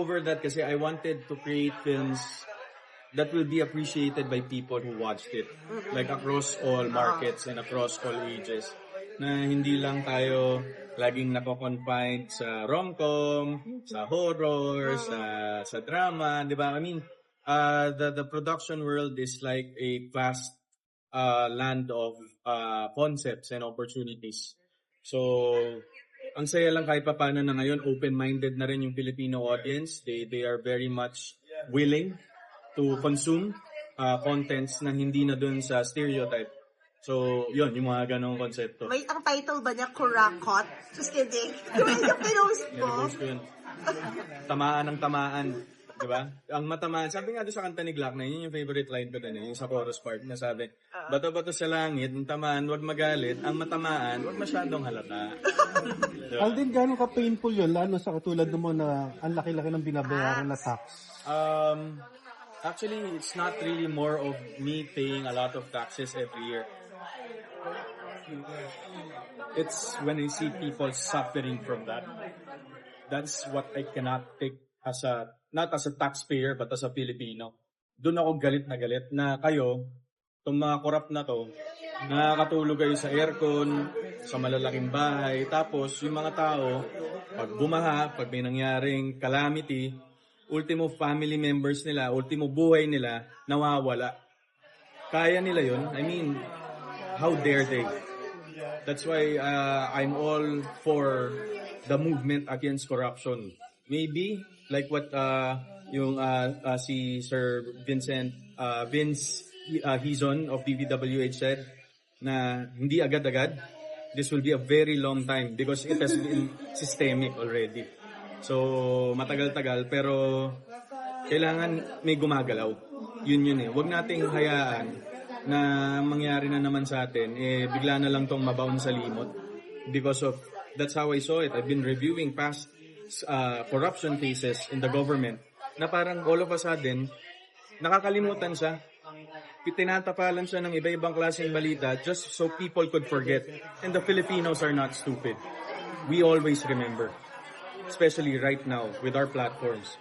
over that kasi I wanted to create films that will be appreciated by people who watched it. Like across all markets and across all ages. Na hindi lang tayo laging nako-confined sa rom-com, sa horror, sa drama, di ba? I mean, the production world is like a vast land of concepts and opportunities. So, ang saya lang kahit paano na ngayon, open-minded na rin yung Filipino audience. They are very much willing to consume contents na hindi na dun sa stereotype. So, yun, yung mga ganong konsepto. May ang title ba niya, Kurakot? Just kidding. Yung pinost mo. Pinost ko yun. Tamaan ng tamaan. Diba? Ang matamaan, sabi nga doon sa kanta ni Glock na yun yung favorite line ko doon, yung sa chorus part na sabi, bato-bato sa langit, ang tamaan, wag magalit, ang matamaan, wag masyadong halata. Diba? Alden, gano'n ka-painful yun, lalo sa katulad mo na ang laki-laki ng binabayaran na tax? Actually, it's not really more of me paying a lot of taxes every year. It's when I see people suffering from that. That's what I cannot take as not as a taxpayer, but as a Filipino. Doon ako galit na kayo, itong mga corrupt na to, nakakatulog kayo sa aircon, sa malalaking bahay, tapos yung mga tao, pag bumaha, pag may nangyaring calamity, ultimo family members nila, ultimo buhay nila, nawawala. Kaya nila yun? I mean, how dare they? That's why I'm all for the movement against corruption. Maybe, like what si Sir Vince Hizon of DPWH said, na hindi agad-agad, this will be a very long time because it has been systemic already. So, matagal-tagal, pero kailangan may gumagalaw. Yun eh. Huwag nating hayaan na mangyari na naman sa atin, bigla na lang tong mabaon sa limot. Because of, that's how I saw it. I've been reviewing past corruption cases in the government na parang all of a sudden, nakakalimutan siya. Tinatapalan siya ng iba-ibang klaseng balita just so people could forget. And the Filipinos are not stupid. We always remember. Especially right now with our platforms.